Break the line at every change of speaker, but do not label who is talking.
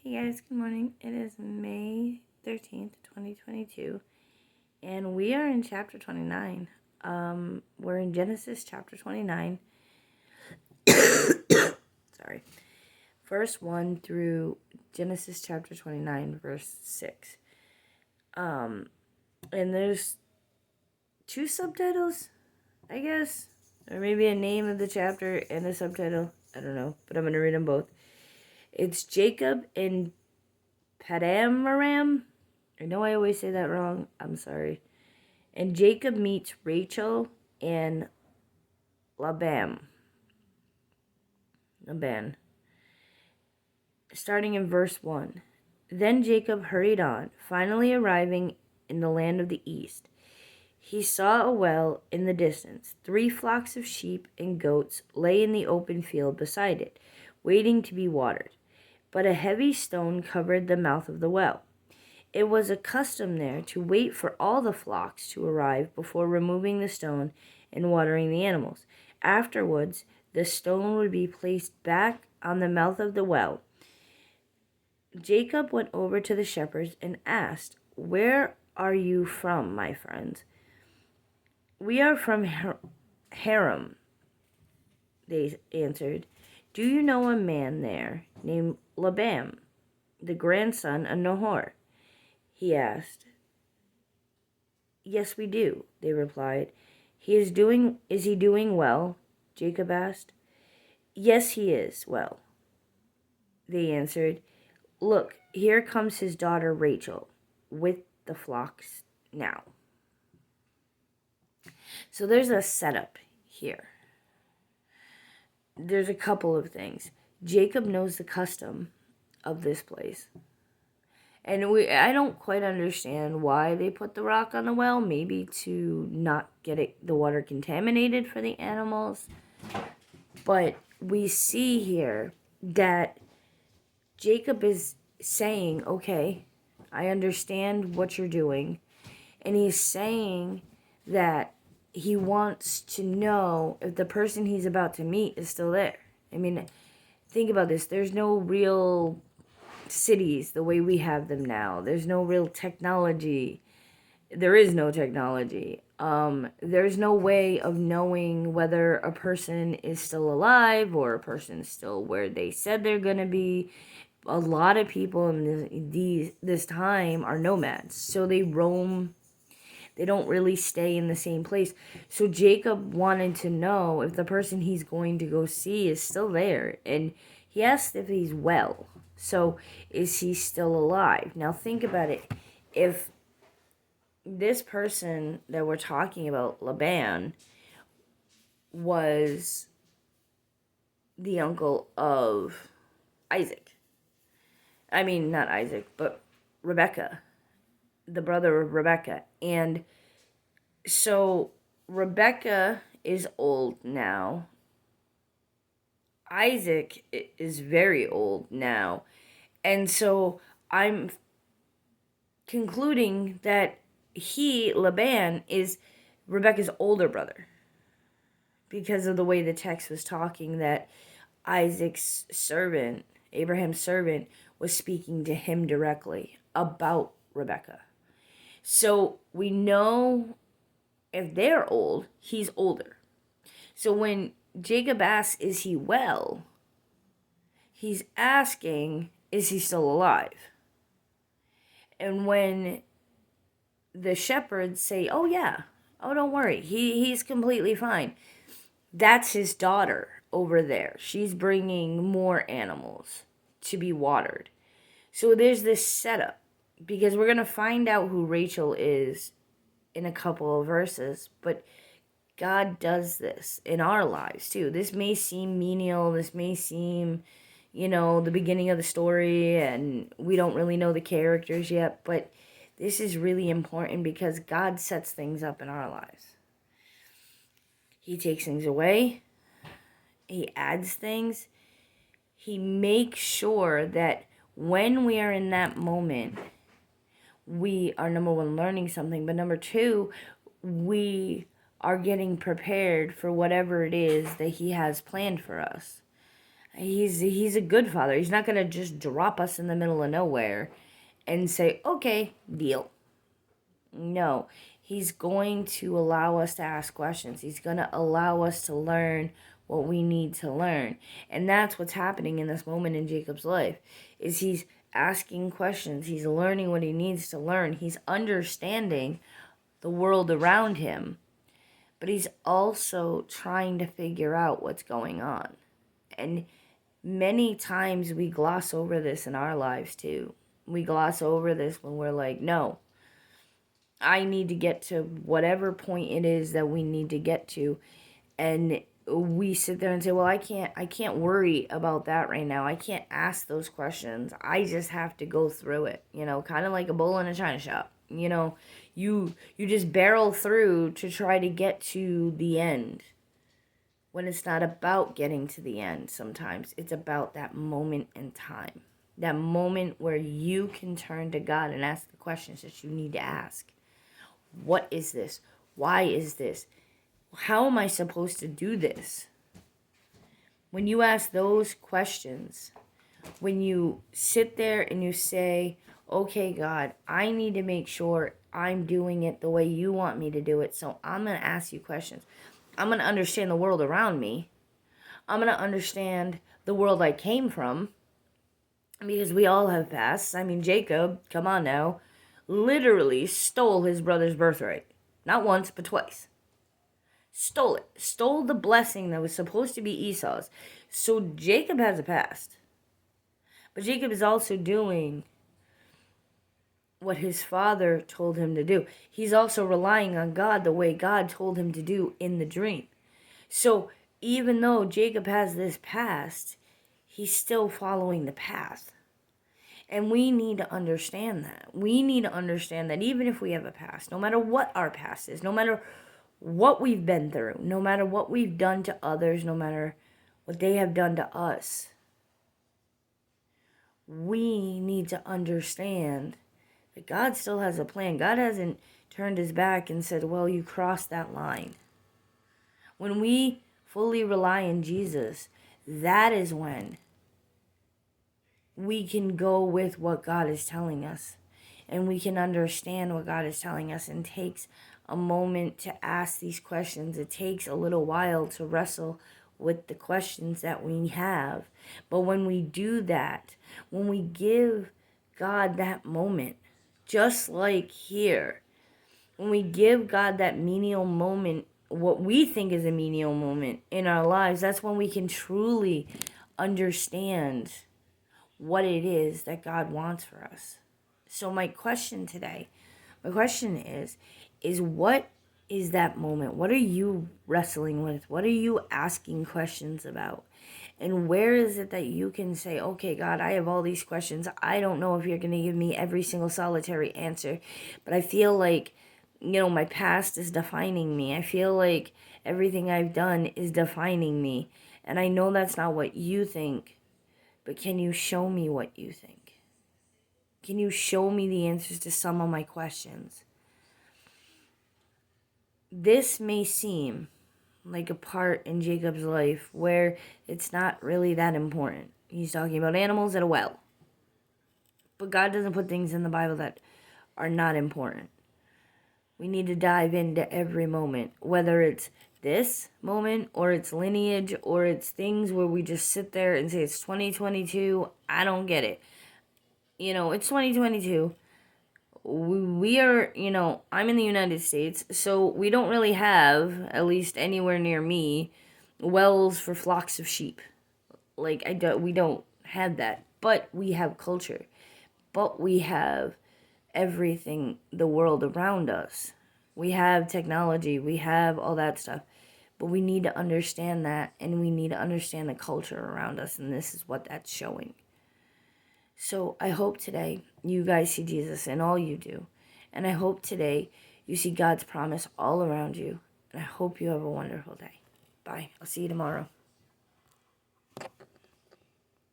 Hey guys, good morning. It is May 13th, 2022, and we are in chapter 29. We're in Genesis chapter 29. Sorry. Verse 1 through Genesis chapter 29, verse 6. And there's two subtitles, I guess, or maybe a name of the chapter and a subtitle. I don't know, but I'm going to read them both. It's Jacob and Padam Aram. I know I always say that wrong. I'm sorry. And Jacob meets Rachel and Laban. Starting in verse 1. Then Jacob hurried on, finally arriving in the land of the east. He saw a well in the distance. 3 flocks of sheep and goats lay in the open field beside it, waiting to be watered. But a heavy stone covered the mouth of the well. It was a custom there to wait for all the flocks to arrive before removing the stone and watering the animals. Afterwards, the stone would be placed back on the mouth of the well. Jacob went over to the shepherds and asked, "Where are you from, my friends?" "We are from Haram," they answered. "Do you know a man there named Laban, the grandson of Nahor?" he asked. "Yes, we do," they replied. Is he doing well?" Jacob asked. "Yes, he is well," they answered. "Look, here comes his daughter Rachel with the flocks now." So there's a setup here. There's a couple of things. Jacob knows the custom of this place. And I don't quite understand why they put the rock on the well. Maybe to not get the water contaminated for the animals. But we see here that Jacob is saying, okay, I understand what you're doing. And he's saying that he wants to know if the person he's about to meet is still there. I mean, think about this. There's no real cities the way we have them now. There's no real technology. There is no technology. There's no way of knowing whether a person is still alive or a person is still where they said they're going to be. A lot of people in this time are nomads. So they roam. They don't really stay in the same place. So Jacob wanted to know if the person he's going to go see is still there. And he asked if he's well. So is he still alive? Now think about it. If this person that we're talking about, Laban, was the uncle of Isaac. I mean, not Isaac, but Rebecca, the brother of Rebecca. And so Rebecca is old now. Isaac is very old now. And so I'm concluding that Laban, is Rebecca's older brother. Because of the way the text was talking, that Isaac's servant, Abraham's servant, was speaking to him directly about Rebecca. So we know if they're old, he's older. So when Jacob asks, is he well? He's asking, is he still alive? And when the shepherds say, oh yeah, oh don't worry, he's completely fine, that's his daughter over there. She's bringing more animals to be watered. So there's this setup, because we're going to find out who Rachel is in a couple of verses, but God does this in our lives too. This may seem menial, this may seem, the beginning of the story, and we don't really know the characters yet, but this is really important because God sets things up in our lives. He takes things away, he adds things, he makes sure that when we are in that moment, we are, number one, learning something, but number two, we are getting prepared for whatever it is that he has planned for us. He's a good father. He's not going to just drop us in the middle of nowhere and say, okay, deal. No, he's going to allow us to ask questions. He's going to allow us to learn what we need to learn. And that's what's happening in this moment in Jacob's life, is he's asking questions. He's learning what he needs to learn. He's understanding the world around him, but he's also trying to figure out what's going on. And many times we gloss over this in our lives too. We gloss over this when we're like, no, I need to get to whatever point it is that we need to get to. And we sit there and say, well, I can't worry about that right now. I can't ask those questions. I just have to go through it, kind of like a bull in a china shop. You just barrel through to try to get to the end. When it's not about getting to the end, sometimes it's about that moment in time. That moment where you can turn to God and ask the questions that you need to ask. What is this? Why is this? How am I supposed to do this? When you ask those questions, when you sit there and you say, okay, God, I need to make sure I'm doing it the way you want me to do it, so I'm going to ask you questions. I'm going to understand the world around me. I'm going to understand the world I came from, because we all have pasts. I mean, Jacob, come on now, literally stole his brother's birthright. Not once, but twice. Stole it. Stole the blessing that was supposed to be Esau's. So Jacob has a past. But Jacob is also doing what his father told him to do. He's also relying on God the way God told him to do in the dream. So even though Jacob has this past, he's still following the path. And we need to understand that. We need to understand that even if we have a past, no matter what our past is, no matter what we've been through, no matter what we've done to others, no matter what they have done to us, we need to understand that God still has a plan. God hasn't turned his back and said, well, you crossed that line. When we fully rely on Jesus, that is when we can go with what God is telling us. And we can understand what God is telling us. And it takes a moment to ask these questions. It takes a little while to wrestle with the questions that we have. But when we do that, when we give God that moment, just like here, when we give God that menial moment, what we think is a menial moment in our lives, that's when we can truly understand what it is that God wants for us. So my question is what is that moment? What are you wrestling with? What are you asking questions about? And where is it that you can say, okay, God, I have all these questions. I don't know if you're going to give me every single solitary answer, but I feel like, my past is defining me. I feel like everything I've done is defining me. And I know that's not what you think, but can you show me what you think? Can you show me the answers to some of my questions? This may seem like a part in Jacob's life where it's not really that important. He's talking about animals at a well. But God doesn't put things in the Bible that are not important. We need to dive into every moment, whether it's this moment or it's lineage or it's things where we just sit there and say it's 2022. I don't get it. It's 2022. We are, I'm in the United States, so we don't really have, at least anywhere near me, wells for flocks of sheep. We don't have that, but we have culture. But we have everything, the world around us. We have technology, we have all that stuff. But we need to understand that, and we need to understand the culture around us, and this is what that's showing. So I hope today you guys see Jesus in all you do. And I hope today you see God's promise all around you. And I hope you have a wonderful day. Bye. I'll see you tomorrow.